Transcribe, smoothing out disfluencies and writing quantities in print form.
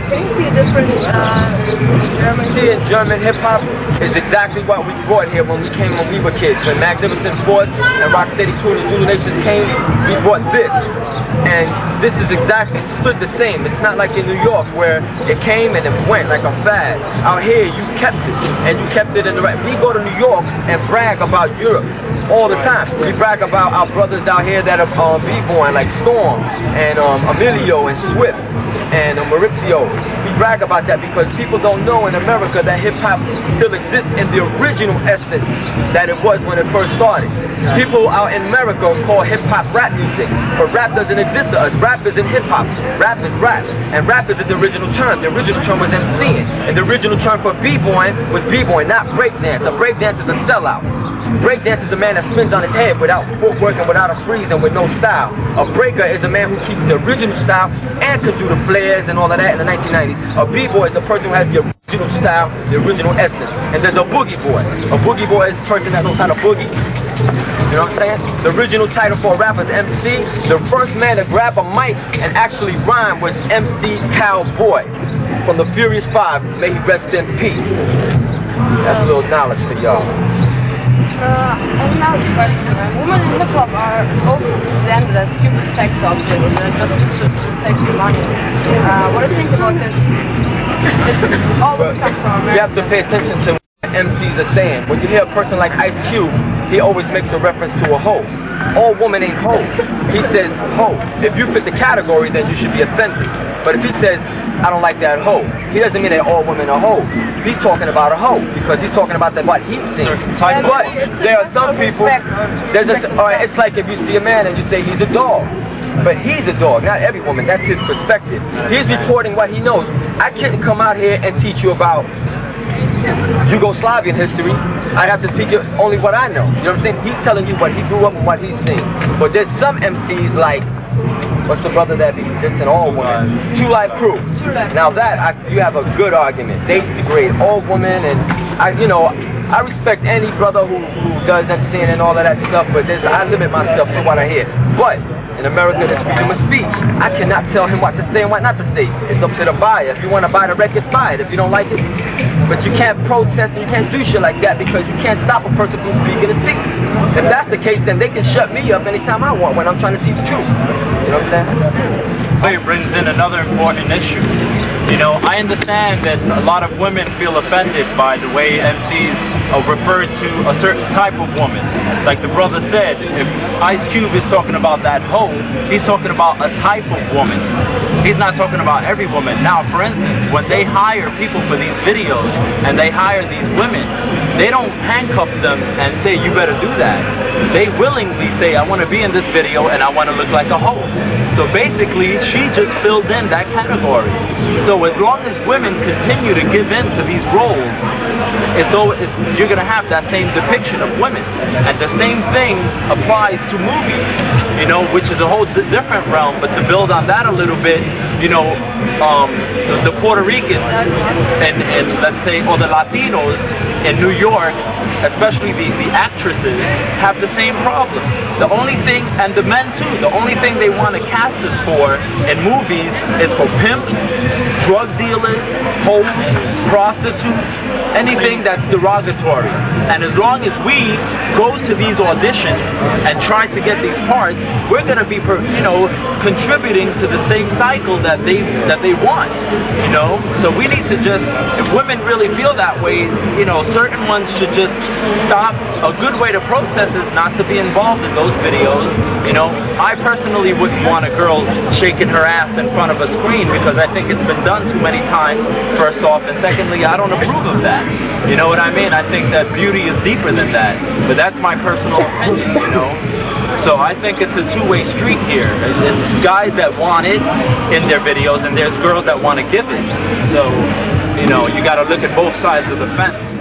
Can you see a difference German? See, in German hip-hop is exactly what we brought here when we were kids. When Magnificent Force and Rocksteady Crew and Zulu Nation came, we brought this. And this is exactly, it stood the same. It's not like in New York where it came and it went like a fad. Out here, you kept it, and you kept it in the right. We go to New York and brag about Europe all the time. We brag about our brothers out here that are b-boying, like Storm and Emilio and Swift and Maurizio. We brag about that because people don't know in America that hip-hop still exists in the original essence that it was when it first started. People out in America call hip-hop rap music, but rap doesn't exist to us. Rap isn't hip-hop. Rap is rap, and rap isn't the original term. The original term was MCing, and the original term for b-boying was b-boying, not breakdance. A breakdance is a sellout. Breakdance is a man that spins on his head without footwork and without a freeze and with no style. A breaker is a man who keeps the original style and can do the flares and all of that in the 1990s. A b-boy is a person who has the original style, the original essence. And there's a boogie boy. A boogie boy is a person that knows how to boogie. You know what I'm saying? The original title for a rapper is MC. The first man to grab a mic and actually rhyme was MC Cowboy from the Furious Five. May he rest in peace. That's a little knowledge for y'all. Another question. Women in hip hop are often presented as stupid sex objects, just to take your money. What do you think about this? All this comes from America. You have to pay attention to what MCs are saying. When you hear a person like Ice Cube, he always makes a reference to a hoe. All women ain't hoes. He says hoe. If you fit the category, then you should be offended. But if he says, I don't like that hoe, he doesn't mean that all women are hoes. He's talking about a hoe because he's talking about what he's seeing. But there are some people, it's like if you see a man and you say he's a dog. But he's a dog, not every woman. That's his perspective. He's reporting what he knows. I can't come out here and teach you about Yugoslavian history. I'd have to teach you only what I know. You know what I'm saying? He's telling you what he grew up and what he's seen. But there's some MCs like, what's the brother that be dissing all women? Two Live Crew. Now that, you have a good argument. They degrade all women, and I respect any brother who does MCing and all of that stuff, but I limit myself to what I hear. But in America, there's freedom of speech. I cannot tell him what to say and what not to say. It's up to the buyer. If you want to buy the record, buy it. If you don't like it, but you can't protest and you can't do shit like that because you can't stop a person from speaking his piece. If that's the case, then they can shut me up anytime I want when I'm trying to teach the truth. You know what I'm saying? It brings in another important issue. I understand that a lot of women feel offended by the way MCs refer to a certain type of woman. Like the brother said, if Ice Cube is talking about that hoe, he's talking about a type of woman. He's not talking about every woman. Now, for instance, when they hire people for these videos and they hire these women, they don't handcuff them and say, you better do that. They willingly say, I want to be in this video and I want to look like a hoe. So basically, she just filled in that category. So as long as women continue to give in to these roles, you're going to have that same depiction of women. And the same thing applies to movies, which is a whole different realm. But to build on that a little bit, the Puerto Ricans and let's say, or the Latinos in New York, especially the actresses, have the same problem. The only thing, and the men too, the only thing they want to cast us for in movies is for pimps, drug dealers, hoes, prostitutes, anything that's derogatory. And as long as we go to these auditions and try to get these parts, we're going to be, contributing to the same cycle that they want. So we need to just, if women really feel that way, certain ones should just stop. A good way to protest is not to be involved in those videos. I personally wouldn't want a girl shaking her ass in front of a screen because I think it's been done too many times, first off, and secondly, I don't approve of that. You know what I mean? I think that beauty is deeper than that, but that's my personal opinion, So I think it's a two-way street here. There's guys that want it in their videos and there's girls that want to give it. So, you gotta look at both sides of the fence.